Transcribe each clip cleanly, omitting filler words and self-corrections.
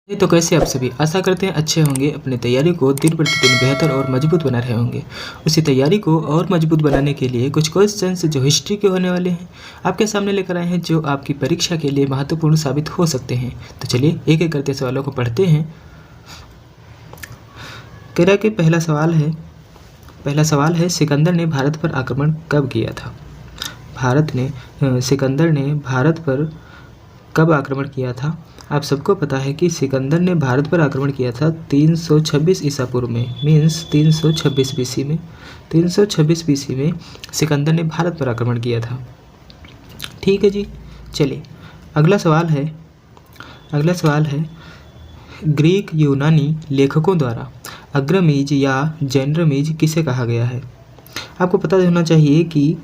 तो कैसे आप सभी आशा करते हैं अच्छे होंगे। अपनी तैयारी को दिन प्रतिदिन बेहतर और मजबूत बना रहे होंगे। उसी तैयारी को और मजबूत बनाने के लिए कुछ क्वेश्चंस जो हिस्ट्री के होने वाले हैं आपके सामने लेकर आए हैं, जो आपकी परीक्षा के लिए महत्वपूर्ण साबित हो सकते हैं। तो चलिए एक एक करते सवालों को पढ़ते हैं। कह रहा है कि पहला सवाल है सिकंदर ने भारत पर आक्रमण कब किया था। सिकंदर ने भारत पर कब आक्रमण किया था। आप सबको पता है कि सिकंदर ने भारत पर आक्रमण किया था 326 ईसा पूर्व में, मीन्स 326 बीसी में। 326 बीसी में सिकंदर ने भारत पर आक्रमण किया था। ठीक है जी। चलिए अगला सवाल है ग्रीक यूनानी लेखकों द्वारा अग्रमीज या जैनरमीज किसे कहा गया है। आपको पता होना चाहिए कि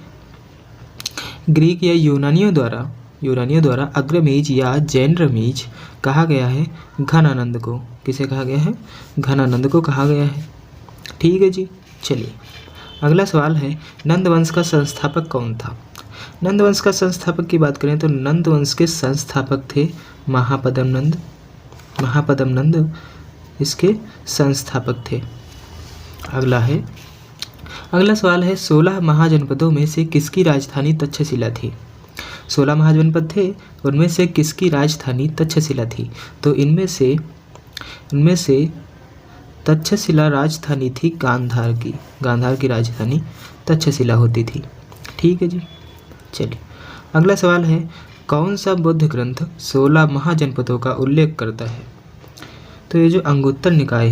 ग्रीक या यूनानियों द्वारा अग्रमीज या जैनरमीज कहा गया है घनानंद को। किसे कहा गया है? घनानंद को कहा गया है। ठीक है जी। चलिए अगला सवाल है नंद वंश का संस्थापक कौन था। नंद वंश का संस्थापक की बात करें तो नंद वंश के संस्थापक थे महापद्म नंद इसके संस्थापक थे। अगला सवाल है 16 महाजनपदों में से किसकी राजधानी तक्षशिला थी। 16 महाजनपद थे, उनमें से किसकी राजधानी तक्षशिला थी। तो इनमें से तक्षशिला राजधानी थी गांधार की राजधानी तक्षशिला होती थी। ठीक है जी। चलिए अगला सवाल है कौन सा बौद्ध ग्रंथ 16 महाजनपदों का उल्लेख करता है। तो ये जो अंगुत्तर निकाय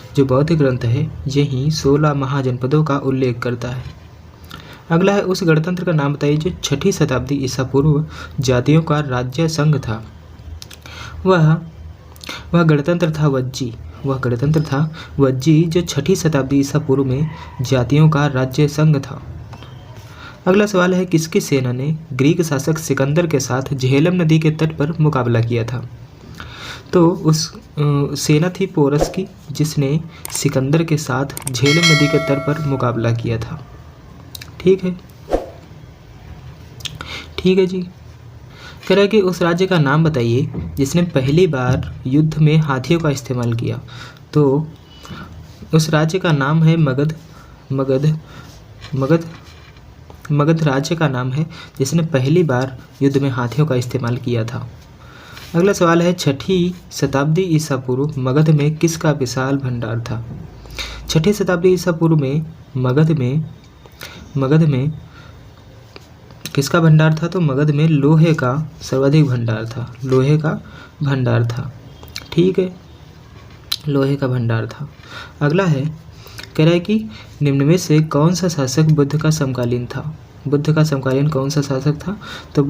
जो बौद्ध ग्रंथ है यही 16 महाजनपदों का उल्लेख करता है। अगला है उस गणतंत्र का नाम बताइए जो 6ठी शताब्दी ईसा पूर्व जातियों का राज्य संघ था। वह गणतंत्र था वज्जी जो 6ठी शताब्दी ईसा पूर्व में जातियों का राज्य संघ था। अगला सवाल है किसकी सेना ने ग्रीक शासक सिकंदर के साथ झेलम नदी के तट पर मुकाबला किया था। तो उस सेना थी पोरस की जिसने सिकंदर के साथ झेलम नदी के तट पर मुकाबला किया था। ठीक है जी। कह रहा है कि उस राज्य का नाम बताइए जिसने पहली बार युद्ध में हाथियों का इस्तेमाल किया। तो उस राज्य का नाम है मगध राज्य का नाम है जिसने पहली बार युद्ध में हाथियों का इस्तेमाल किया था। अगला सवाल है 6ठी शताब्दी ईसा पूर्व मगध में किसका विशाल भंडार था। 6ठी शताब्दी ईसा पूर्व में मगध में किसका भंडार था। तो मगध में लोहे का सर्वाधिक भंडार था। ठीक है, लोहे का भंडार था। अगला है कह रहा है कि निम्न में से कौन सा शासक बुद्ध का समकालीन था। बुद्ध का समकालीन कौन सा शासक था। तो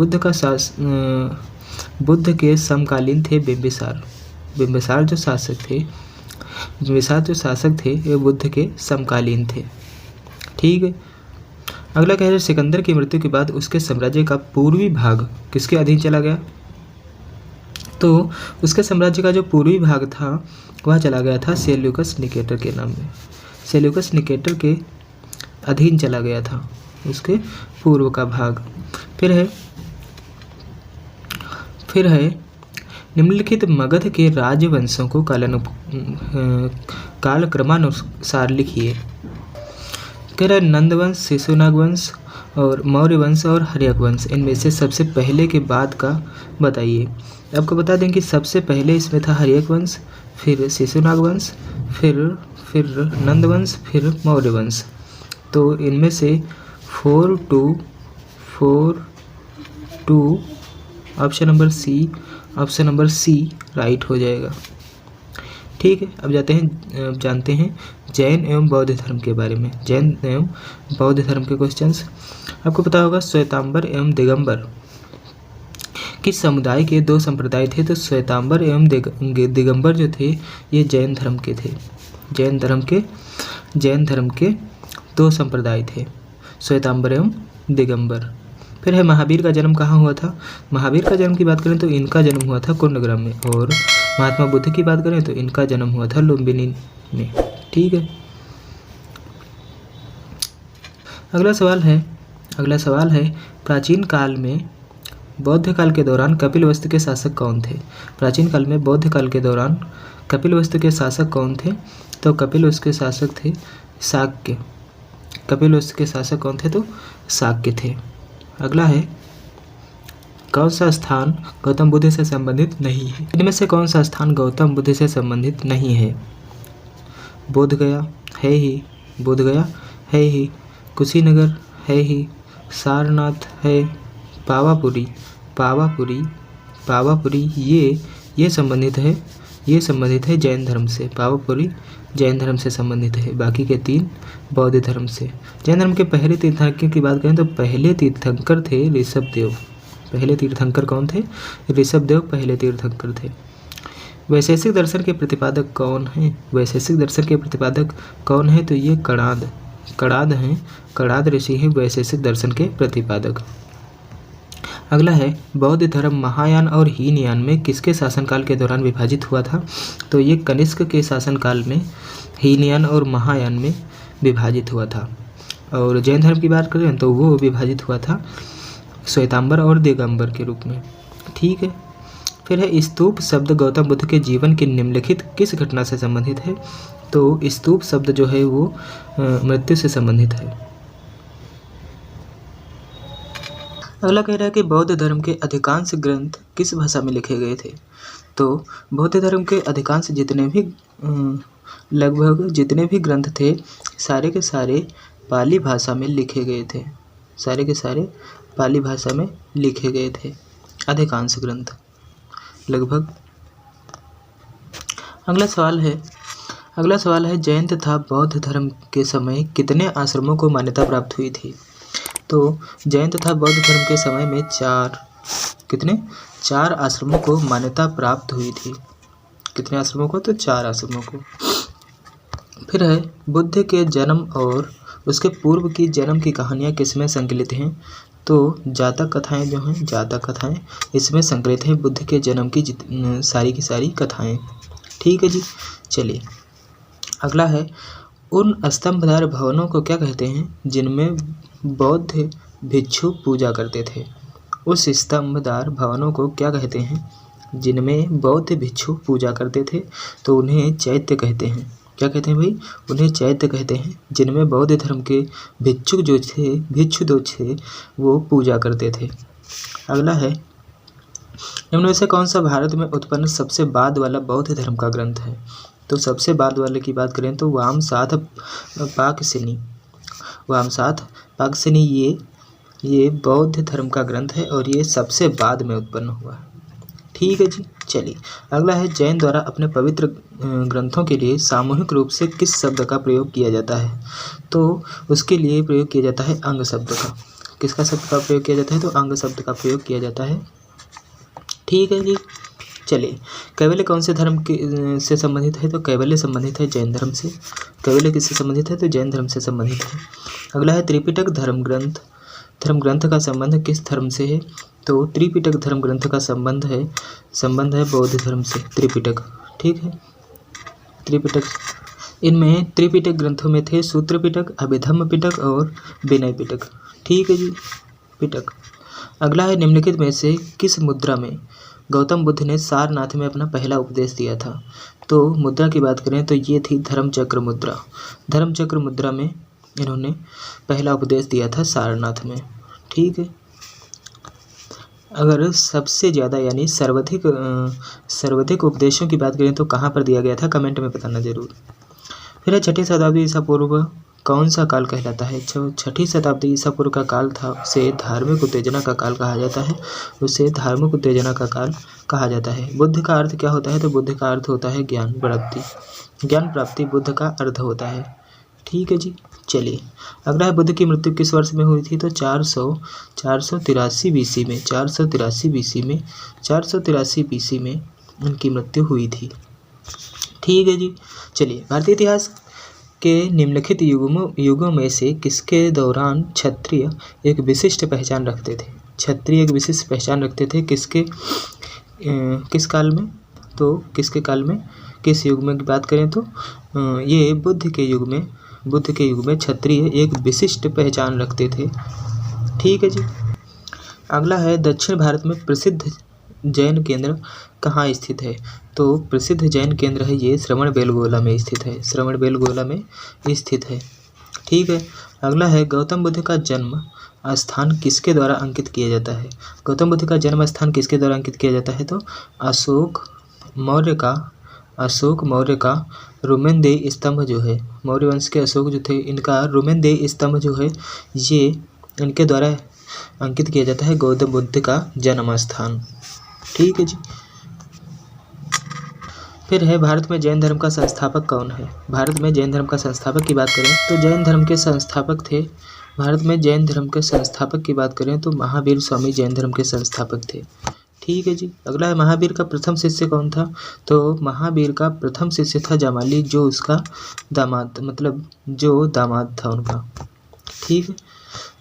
बुद्ध के समकालीन थे बिंबिसार जो शासक थे वे बुद्ध के समकालीन थे। ठीक है। अगला कह रहे हैं सिकंदर की मृत्यु के बाद उसके साम्राज्य का पूर्वी भाग किसके अधीन चला गया। तो उसके साम्राज्य का जो पूर्वी भाग था वह चला गया था सेल्यूकस निकेटर के नाम में। सेल्यूकस निकेटर के अधीन चला गया था उसके पूर्व का भाग। फिर है निम्नलिखित मगध के राजवंशों को कालक्रमानुसार लिखिए। कह रहा है नंद वंश, शिशुनाग वंश और मौर्य वंश और हर्यक वंश, इनमें से सबसे पहले के बाद का बताइए। आपको बता दें कि सबसे पहले इसमें था हर्यक वंश, फिर शिशुनाग वंश, फिर नंद वंश, फिर मौर्य वंश। तो इनमें से 4 2 ऑप्शन नंबर सी राइट हो जाएगा। ठीक है। अब जानते हैं जैन एवं बौद्ध धर्म के बारे में। जैन एवं बौद्ध धर्म के क्वेश्चंस आपको पता होगा। श्वेतांबर एवं दिगंबर किस समुदाय के 2 संप्रदाय थे। तो श्वेतांबर एवं दिगंबर जो थे ये जैन धर्म के थे। जैन धर्म के 2 संप्रदाय थे, श्वेतांबर एवं दिगंबर। फिर है महावीर का जन्म कहाँ हुआ था। महावीर का जन्म की बात करें तो इनका जन्म हुआ था कुंडग्राम में, और महात्मा बुद्ध की बात करें तो इनका जन्म हुआ था लुम्बिनी में। ठीक है। अगला सवाल है प्राचीन काल में बौद्ध काल के दौरान कपिलवस्तु के शासक कौन थे? प्राचीन काल में बौद्ध काल के दौरान कपिलवस्तु के शासक कौन थे? तो कपिलवस्तु के शासक थे शाक्य। कपिलवस्तु के शासक कौन थे? तो शाक्य थे। अगला है, कौन सा स्थान गौतम बुद्ध से संबंधित नहीं है? इनमें से कौन सा स्थान गौतम बुद्ध से संबंधित नहीं है? बोध गया है ही, बोध गया है ही, कुशीनगर है ही, सारनाथ है, पावापुरी पावापुरी पावापुरी ये संबंधित है जैन धर्म से। पावापुरी जैन धर्म से संबंधित है, बाकी के 3 बौद्ध धर्म से। जैन धर्म के पहले तीर्थंकर की बात करें तो पहले तीर्थंकर थे ऋषभदेव। पहले तीर्थंकर कौन थे? ऋषभदेव पहले तीर्थंकर थे। वैशेषिक दर्शन के प्रतिपादक कौन हैं? वैशेषिक दर्शन के प्रतिपादक कौन है? तो ये कणाद हैं। कणाद ऋषि हैं वैशेषिक दर्शन के प्रतिपादक। अगला है, बौद्ध धर्म महायान और हीनयान में किसके शासनकाल के दौरान विभाजित हुआ था? तो ये कनिष्क के शासनकाल में हीनयान और महायान में विभाजित हुआ था। और जैन धर्म की बात करें तो वो विभाजित हुआ था श्वेतांबर और दिगंबर के रूप में। ठीक है। फिर है, स्तूप शब्द गौतम बुद्ध के जीवन की निम्नलिखित किस घटना से संबंधित है? तो स्तूप शब्द जो है वो मृत्यु से संबंधित है। अगला कह रहा है कि बौद्ध धर्म के अधिकांश ग्रंथ किस भाषा में लिखे गए थे? तो बौद्ध धर्म के अधिकांश लगभग जितने भी ग्रंथ थे सारे के सारे पाली भाषा में लिखे गए थे। सारे के सारे पाली भाषा में लिखे गए थे अधिकांश ग्रंथ लगभग। अगला सवाल है जैन तथा बौद्ध धर्म के समय कितने आश्रमों को मान्यता प्राप्त हुई थी? तो जैन तथा बौद्ध धर्म के समय में 4 आश्रमों को मान्यता प्राप्त हुई थी। कितने आश्रमों को? तो 4 आश्रमों को। फिर है, बुद्ध के जन्म और उसके पूर्व की जन्म की कहानियाँ किसमें संकलित हैं? तो जातक कथाएं जो हैं, जातक कथाएं इसमें संकलित हैं बुद्ध के जन्म की सारी की सारी कथाएं। ठीक है जी। चलिए अगला है, उन स्तंभदार भवनों को क्या कहते हैं जिनमें बौद्ध भिक्षु पूजा करते थे? उस स्तंभदार भवनों को क्या कहते हैं जिनमें बौद्ध भिक्षु पूजा करते थे? तो उन्हें चैत्य कहते हैं। क्या कहते हैं भाई? उन्हें चैत्य कहते हैं, जिनमें बौद्ध धर्म के भिक्षु जो थे वो पूजा करते थे। अगला है, इनमें से कौन सा भारत में उत्पन्न सबसे बाद वाला बौद्ध धर्म का ग्रंथ है? तो सबसे बाद वाले की बात करें तो वामसाथ पाकसिनी ये बौद्ध धर्म का ग्रंथ है और ये सबसे बाद में उत्पन्न हुआ है। ठीक है जी। चलिए अगला है, जैन द्वारा अपने पवित्र ग्रंथों के लिए सामूहिक रूप से किस शब्द का प्रयोग किया जाता है? तो उसके लिए प्रयोग किया जाता है अंग शब्द का। किसका शब्द का प्रयोग किया जाता है? तो अंग शब्द का प्रयोग किया जाता है। ठीक है जी। चलिए, कैवल्य कौन से धर्म के से संबंधित है? तो कैवल्य संबंधित है जैन धर्म से। कैवल्य किससे संबंधित है? तो जैन धर्म से संबंधित है। अगला है, त्रिपिटक धर्म ग्रंथ का संबंध किस धर्म से है? तो त्रिपिटक धर्म ग्रंथ का संबंध है बौद्ध धर्म से। त्रिपिटक, ठीक है। त्रिपिटक, इनमें त्रिपिटक ग्रंथों में थे सूत्र पिटक, अभिधम्म पिटक और विनय पिटक। ठीक है जी, पिटक। अगला है, निम्नलिखित में से किस मुद्रा में गौतम बुद्ध ने सारनाथ में अपना पहला उपदेश दिया था? तो मुद्रा की बात करें तो ये थी धर्मचक्र मुद्रा। धर्मचक्र मुद्रा में इन्होंने पहला उपदेश दिया था सारनाथ में। ठीक है। अगर सबसे ज़्यादा यानी सर्वाधिक उपदेशों की बात करें तो कहाँ पर दिया गया था? कमेंट में बताना जरूर। फिर है, 6ठी शताब्दी ईसा पूर्व कौन सा काल कहलाता है? 6ठी शताब्दी ईसा पूर्व का काल था, उसे धार्मिक उत्तेजना का काल कहा जाता है। उसे धार्मिक उत्तेजना का काल कहा जाता है। बुद्ध का अर्थ क्या होता है? तो बुद्ध का अर्थ होता है ज्ञान प्राप्ति। ज्ञान प्राप्ति बुद्ध का अर्थ होता है। ठीक है जी। चलिए अगला है, बुद्ध की मृत्यु किस वर्ष में हुई थी? तो 483 बीसी में 483 बीसी में उनकी मृत्यु हुई थी। ठीक है जी। चलिए, भारतीय इतिहास के निम्नलिखित युगों में से किसके दौरान क्षत्रिय एक विशिष्ट पहचान रखते थे? क्षत्रिय एक विशिष्ट पहचान रखते थे किस काल में? तो किसके काल में, किस युग में की बात करें तो ये बुद्ध के युग में क्षत्रिय एक विशिष्ट पहचान रखते थे। ठीक है जी। अगला है दक्षिण भारत में प्रसिद्ध जैन केंद्र कहाँ स्थित है। तो प्रसिद्ध जैन केंद्र है ये श्रवणबेलगोला में स्थित है, श्रवणबेलगोला में स्थित है। ठीक है। अगला है गौतम बुद्ध का जन्म स्थान किसके द्वारा अंकित किया जाता है। गौतम बुद्ध का जन्म स्थान किसके द्वारा अंकित किया जाता है। तो अशोक मौर्य का रुमेनदेही स्तंभ जो है, मौर्य वंश के अशोक जो थे, इनका रुमेनदेही स्तंभ जो है ये इनके द्वारा अंकित किया जाता है गौतम बुद्ध का जन्म स्थान। ठीक है जी। फिर है भारत में जैन धर्म का संस्थापक कौन है। भारत में जैन धर्म का संस्थापक की बात करें तो जैन धर्म के संस्थापक थे, भारत में जैन धर्म के संस्थापक की बात करें तो महावीर स्वामी जैन धर्म के संस्थापक थे। ठीक है जी। अगला है महावीर का प्रथम शिष्य कौन था। तो महावीर का प्रथम शिष्य था जामाली, जो उसका दामाद जो दामाद था उनका। ठीक है।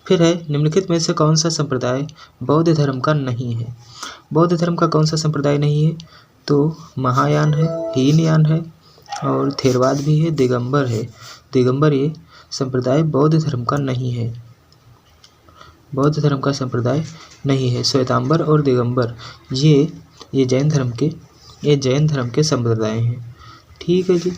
फिर है निम्नलिखित में से कौन सा संप्रदाय बौद्ध धर्म का नहीं है। बौद्ध धर्म का कौन सा संप्रदाय नहीं है। तो महायान है, हीनयान है और थेरवाद भी है, दिगंबर है। दिगंबर ये संप्रदाय बौद्ध धर्म का नहीं है, बौद्ध धर्म का संप्रदाय नहीं है। श्वेतांबर और दिगंबर ये जैन धर्म के संप्रदाय हैं। ठीक है जी।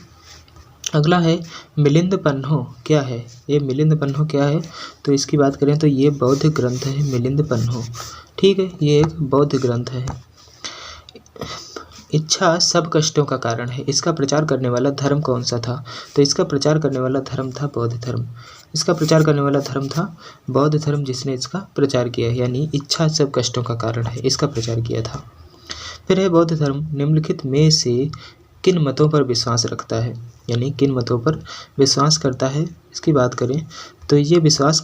अगला है मिलिंद पन्हो क्या है। ये मिलिंद पन्हो क्या है। तो इसकी बात करें तो ये बौद्ध ग्रंथ है मिलिंद पन्हो। ठीक है, ये एक बौद्ध ग्रंथ है। इच्छा सब कष्टों का कारण है, इसका प्रचार करने वाला धर्म कौन सा था। तो इसका प्रचार करने वाला धर्म था बौद्ध धर्म। इसका प्रचार करने वाला धर्म था बौद्ध धर्म, जिसने इसका प्रचार किया, यानी इच्छा सब कष्टों का कारण है, इसका प्रचार किया था। फिर है बौद्ध धर्म निम्नलिखित में से किन मतों पर विश्वास रखता है, यानी किन मतों पर विश्वास करता है। इसकी बात करें तो ये विश्वास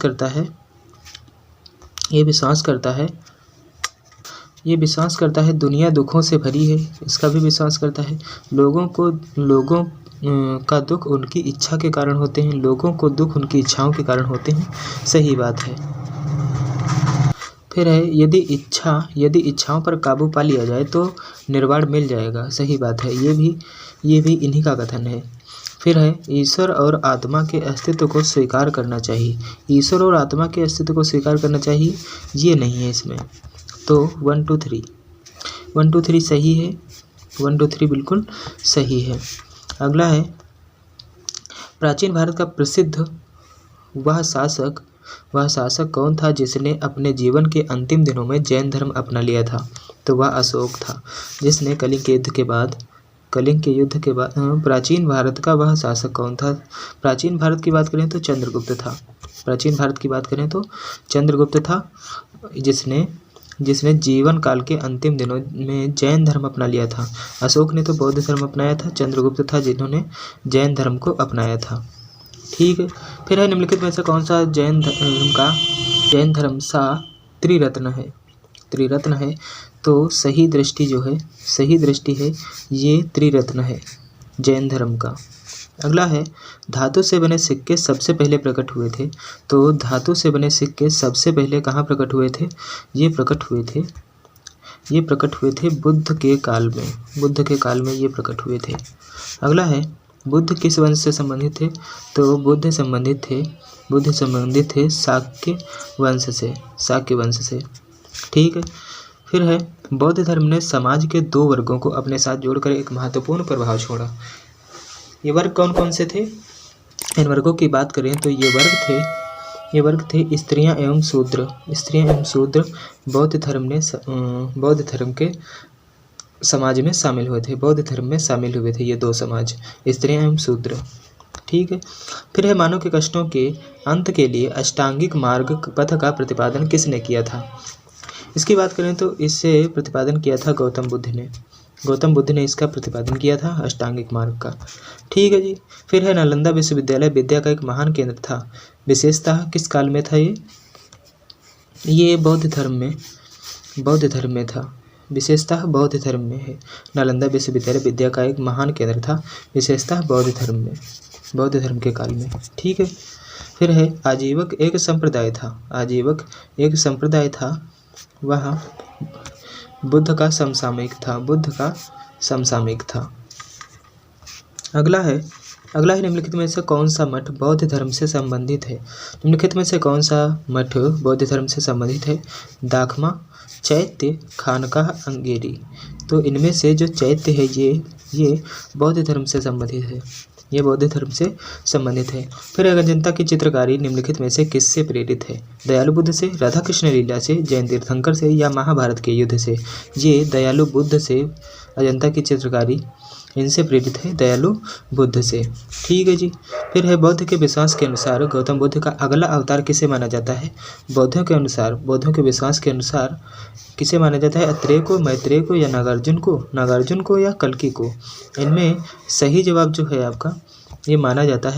करता है दुनिया दुखों से भरी है, इसका भी विश्वास करता है। लोगों का दुख उनकी इच्छा के कारण होते हैं, लोगों को दुख उनकी इच्छाओं के कारण होते हैं, सही बात है। फिर है यदि इच्छाओं पर काबू पा लिया जाए तो निर्वाण मिल जाएगा, सही बात है। ये भी इन्हीं का कथन है। फिर है ईश्वर और आत्मा के अस्तित्व को स्वीकार करना चाहिए। ईश्वर और आत्मा के अस्तित्व को स्वीकार करना चाहिए, ये नहीं है इसमें। तो 1 2 3 सही है, 1 2 3 बिल्कुल सही है। अगला है प्राचीन भारत का प्रसिद्ध वह शासक कौन था जिसने अपने जीवन के अंतिम दिनों में जैन धर्म अपना लिया था। तो वह अशोक था, जिसने कलिंग के युद्ध के बाद प्राचीन भारत का वह शासक कौन था। प्राचीन भारत की बात करें तो चंद्रगुप्त था। प्राचीन भारत की बात करें तो चंद्रगुप्त था, जिसने जीवन काल के अंतिम दिनों में जैन धर्म अपना लिया था। अशोक ने तो बौद्ध धर्म अपनाया था, चंद्रगुप्त था जिन्होंने जैन धर्म को अपनाया था। ठीक है। फिर है निम्नलिखित में से कौन सा जैन धर्म सा त्रिरत्न है। तो सही दृष्टि है ये त्रिरत्न है जैन धर्म का। अगला है धातु से बने सिक्के सबसे पहले प्रकट हुए थे। तो धातु से बने सिक्के सबसे पहले कहाँ प्रकट हुए थे। ये प्रकट हुए थे बुद्ध के काल में ये प्रकट हुए थे। अगला है बुद्ध किस वंश से संबंधित थे। तो बुद्ध संबंधित थे शाक्य वंश से। ठीक है। फिर है बौद्ध धर्म ने समाज के 2 वर्गों को अपने साथ जोड़कर एक महत्वपूर्ण प्रभाव छोड़ा। ये वर्ग कौन कौन से थे। इन वर्गों की बात करें तो ये वर्ग थे स्त्रियां एवं शूद्र। बौद्ध धर्म के समाज में शामिल हुए थे। बौद्ध धर्म में शामिल हुए थे ये 2 समाज, स्त्रियां एवं शूद्र। ठीक है। फिर है मानव के कष्टों के अंत के लिए अष्टांगिक मार्ग पथ का प्रतिपादन किसने किया था। इसकी बात करें तो इससे प्रतिपादन किया था गौतम बुद्ध ने इसका प्रतिपादन किया था अष्टांगिक मार्ग का। ठीक है जी। फिर है नालंदा विश्वविद्यालय विद्या का एक महान केंद्र था, विशेषतः किस काल में था ये बौद्ध धर्म में था, विशेषतः बौद्ध धर्म में है। नालंदा विश्वविद्यालय विद्या का एक महान केंद्र था, विशेषतः बौद्ध धर्म के काल में। ठीक है। फिर है आजीवक एक संप्रदाय था, वह बुद्ध का समसामयिक था। अगला है अगला है निम्नलिखित में से कौन सा मठ बौद्ध धर्म से संबंधित है। निम्नलिखित में से कौन सा मठ बौद्ध धर्म से संबंधित है। दाखमा, चैत्य, खानकाह, अंगेरी। तो इनमें से जो चैत्य है ये बौद्ध धर्म से संबंधित है, ये बौद्ध धर्म से संबंधित है। फिर अजंता की चित्रकारी निम्नलिखित में से किससे प्रेरित है। दयालु बुद्ध से, राधा कृष्ण लीला से, जैन तीर्थंकर से या महाभारत के युद्ध से। ये दयालु बुद्ध से अजंता की चित्रकारी इनसे प्रेरित है, दयालु बुद्ध से। ठीक है जी। फिर है बौद्ध के विश्वास के अनुसार गौतम बुद्ध का अगला अवतार किसे माना जाता है। बौद्धों के विश्वास के अनुसार किसे माना जाता है। अत्रेय को, मैत्रेय को या नागार्जुन को या कल्कि को। इनमें सही जवाब जो है आपका ये माना जाता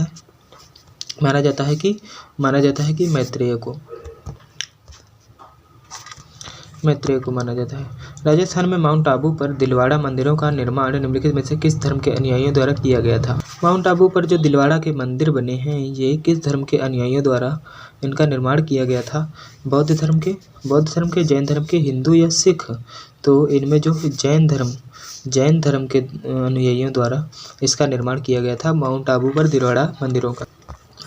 है कि मैत्रेय को माना जाता है। राजस्थान में माउंट आबू पर दिलवाड़ा मंदिरों का निर्माण निम्नलिखित में से किस धर्म के अनुयायियों द्वारा किया गया था। माउंट आबू पर जो दिलवाड़ा के मंदिर बने हैं ये किस धर्म के अनुयायियों द्वारा इनका निर्माण किया गया था। बौद्ध धर्म के, जैन धर्म के, हिंदू या सिख। तो इनमें जो जैन धर्म के अनुयायियों द्वारा इसका निर्माण किया गया था, माउंट आबू पर दिलवाड़ा मंदिरों का।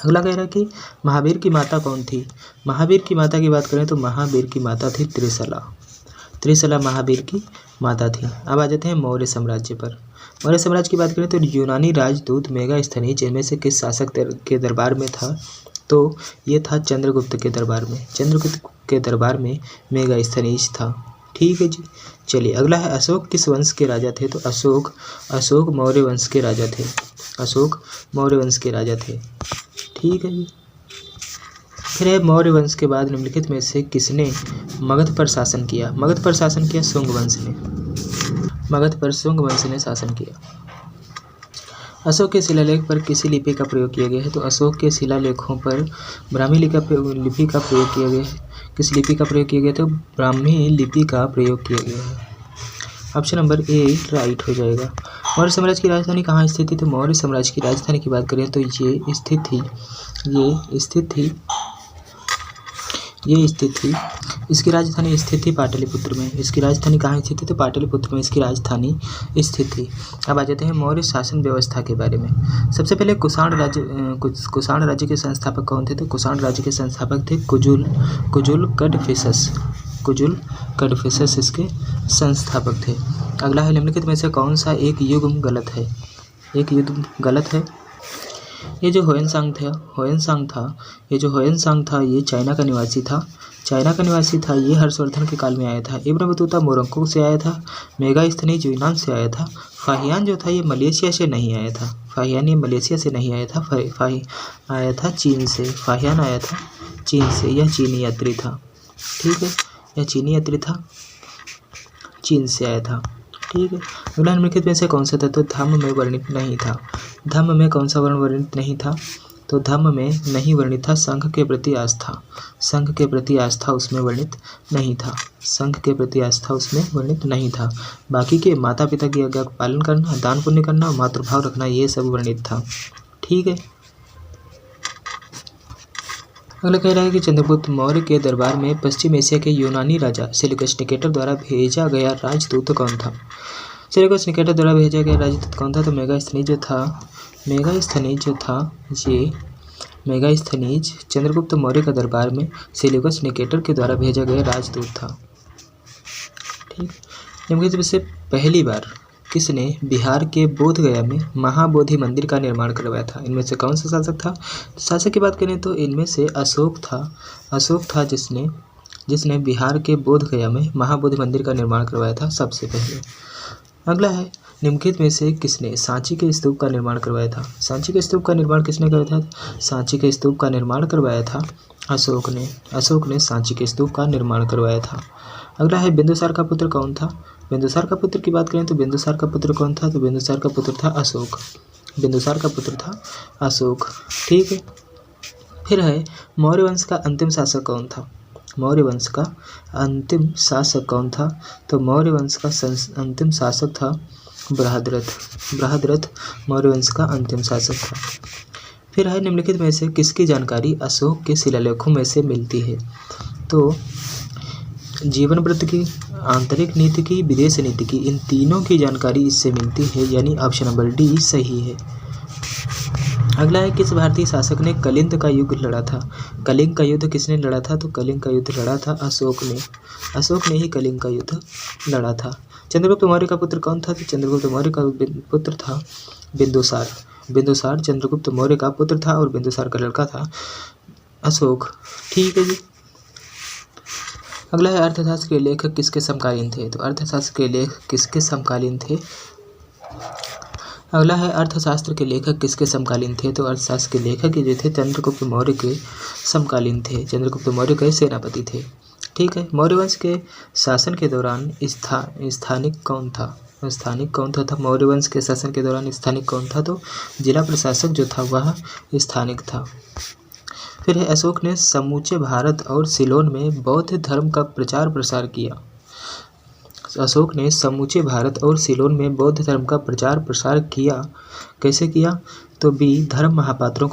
अगला कह रहा है कि महावीर की माता कौन थी। महावीर की माता की बात करें तो महावीर की माता थी त्रिशला महावीर की माता थी। अब आ जाते हैं मौर्य साम्राज्य पर। मौर्य साम्राज्य की बात करें तो यूनानी राजदूत मेगास्थनीज इनमें से किस शासक के दरबार में था। तो ये था चंद्रगुप्त के दरबार में मेगास्थनीज था। ठीक है जी। चलिए अगला है अशोक किस वंश के राजा थे। तो अशोक मौर्य वंश के राजा थे। ठीक है जी। फिर है मौर्य वंश के बाद निम्नलिखित में से किसने मगध पर शासन किया। मगध पर शासन किया शुंग वंश ने शासन किया। अशोक के शिलालेख पर किसी लिपि का प्रयोग किया गया है। तो अशोक के शिलालेखों पर ब्राह्मी लिपि का प्रयोग किया गया है। किस लिपि का प्रयोग किया गया। तो ब्राह्मी लिपि का प्रयोग किया गया है। ऑप्शन नंबर ए राइट हो जाएगा। मौर्य साम्राज्य की राजधानी कहाँ स्थित थी। तो मौर्य साम्राज्य की राजधानी की बात करें तो ये स्थित थी इसकी राजधानी स्थित थी पाटलिपुत्र में। इसकी राजधानी कहाँ स्थित थी। तो पाटलिपुत्र में इसकी राजधानी स्थित थी। अब आ जाते हैं मौर्य शासन व्यवस्था के बारे में। सबसे पहले कुषाण राज्य के संस्थापक कौन थे। तो कुषाण राज्य के संस्थापक थे कुजुल कडफिसस इसके संस्थापक थे। अगला है निम्नलिखित में से कौन सा एक युग गलत है। ये जो होयनसांग था ये चाइना का निवासी था। ये हर्षवर्धन के काल में आया था। इब्न बतूता मोरक्को से आया था। मेगास्थनीज यूनान से आया था। फाहियान जो था ये मलेशिया से नहीं आया था। फाहियान आया था चीन से। फाहियान आया था चीन से। यह चीनी यात्री था। ठीक है, यह चीनी यात्री था, चीन से आया था। ठीक है। अगला निम्नलिखित में से कौन सा तत्व धम्म में वर्णित नहीं था। धम्म में कौन सा वर्ण वर्णित नहीं था। तो धम्म में नहीं वर्णित था संघ के प्रति आस्था उसमें वर्णित नहीं था। बाकी के माता पिता की आज्ञा का पालन करना, दान पुण्य करना, मातृभाव रखना ये सब वर्णित था। ठीक है। अगला कह रहा है कि चंद्रगुप्त मौर्य के दरबार में पश्चिम एशिया के यूनानी राजा सेल्यूकस निकेटर द्वारा भेजा गया राजदूत कौन था। सेल्यूकस निकेटर द्वारा भेजा गया राजदूत कौन था। तो मेगास्थनीज चंद्रगुप्त मौर्य के दरबार में सेल्यूकस निकेटर के द्वारा भेजा गया राजदूत था। ठीक। निम्नलिखित में से पहली बार किसने बिहार के बोधगया में महाबोधि मंदिर का निर्माण करवाया था। इनमें से कौन सा शासक था। शासक की बात करें तो इनमें से अशोक था जिसने बिहार के बोधगया में महाबोधि मंदिर का निर्माण करवाया था सबसे पहले। अगला है निम्नलिखित में से किसने सांची के स्तूप का निर्माण करवाया था। सांची के स्तूप का निर्माण किसने कराया था। सांची के स्तूप का निर्माण करवाया था अशोक ने सांची के स्तूप का निर्माण करवाया था। अगला है बिंदुसार का पुत्र कौन था। बिंदुसार का पुत्र की बात करें तो बिंदुसार का पुत्र कौन था। तो बिंदुसार का पुत्र था अशोक। ठीक है। फिर है मौर्य वंश का अंतिम शासक कौन था। मौर्य वंश का अंतिम शासक कौन था। तो मौर्य वंश का अंतिम शासक था बृहद्रथ मौर्य वंश का अंतिम शासक था। फिर है निम्नलिखित में से किसकी जानकारी अशोक के शिलालेखों में से मिलती है। तो जीवन व्रत की, आंतरिक नीति की, विदेश नीति की, इन तीनों की जानकारी इससे मिलती है, यानी ऑप्शन नंबर डी सही है। अगला है, किस भारतीय शासक ने कलिंग का युद्ध लड़ा था? कलिंग का युद्ध किसने लड़ा था? तो कलिंग का युद्ध लड़ा था अशोक ने। अशोक ने ही कलिंग का युद्ध लड़ा था। चंद्रगुप्त मौर्य का पुत्र कौन था? तो चंद्रगुप्त मौर्य का पुत्र था बिंदुसार। बिंदुसार चंद्रगुप्त मौर्य का पुत्र था और बिंदुसार का लड़का था अशोक। ठीक है जी। अगला है, अर्थशास्त्र के लेखक किसके समकालीन थे? तो अर्थशास्त्र के लेखक किसके समकालीन थे? अगला है, अर्थशास्त्र के लेखक किसके समकालीन थे? तो अर्थशास्त्र के लेखक जो थे चंद्रगुप्त मौर्य के समकालीन थे। चंद्रगुप्त मौर्य के सेनापति थे। ठीक है। मौर्य वंश के शासन के दौरान स्थानिक कौन था? स्थानिक कौन था? मौर्य वंश के शासन के दौरान स्थानिक कौन था? तो जिला प्रशासक जो था वह स्थानिक था। फिर है, अशोक ने समूचे भारत और सिलोन में बौद्ध धर्म का प्रचार प्रसार किया। अशोक ने समूचे भारत और सिलोन में बौद्ध धर्म का प्रचार प्रसार किया। कैसे किया? तो धर्म महापात्रों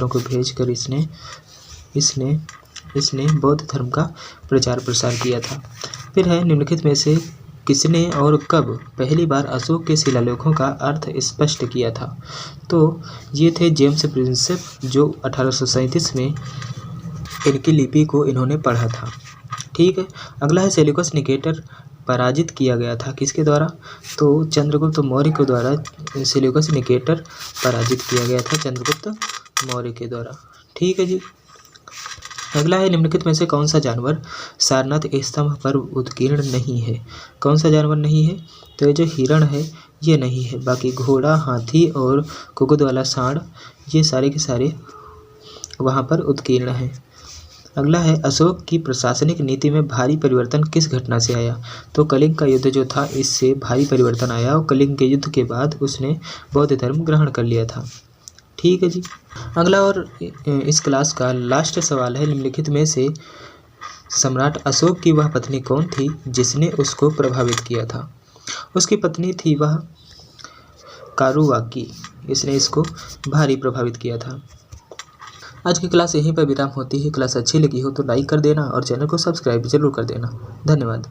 को भेजकर इसने बौद्ध धर्म का प्रचार प्रसार किया था। फिर है, निम्नलिखित में से किसने और कब पहली बार अशोक के शिलालेखों का अर्थ स्पष्ट किया था? तो ये थे जेम्स प्रिंसेप, जो 1837 में इनकी लिपि को इन्होंने पढ़ा था। ठीक है। अगला है, सेल्यूकस निकेटर पराजित किया गया था किसके द्वारा? तो चंद्रगुप्त मौर्य के द्वारा सेल्यूकस निकेटर पराजित किया गया था चंद्रगुप्त मौर्य के द्वारा। ठीक है जी। अगला है, निम्नलिखित में से कौन सा जानवर सारनाथ स्तंभ पर उत्कीर्ण नहीं है? कौन सा जानवर नहीं है? तो ये जो हिरण है ये नहीं है, बाकी घोड़ा, हाथी और कुकुद वाला सांड ये सारे के सारे वहाँ पर उत्कीर्ण हैं। अगला है, अशोक की प्रशासनिक नीति में भारी परिवर्तन किस घटना से आया? तो कलिंग का युद्ध जो था इससे भारी परिवर्तन आया और कलिंग के युद्ध के बाद उसने बौद्ध धर्म ग्रहण कर लिया था। ठीक है जी। अगला और इस क्लास का लास्ट सवाल है, निम्नलिखित में से सम्राट अशोक की वह पत्नी कौन थी जिसने उसको प्रभावित किया था? उसकी पत्नी थी वह कारुवाकी। इसने इसको भारी प्रभावित किया था। आज की क्लास यहीं पर विराम होती है। क्लास अच्छी लगी हो तो लाइक कर देना और चैनल को सब्सक्राइब जरूर कर देना। धन्यवाद।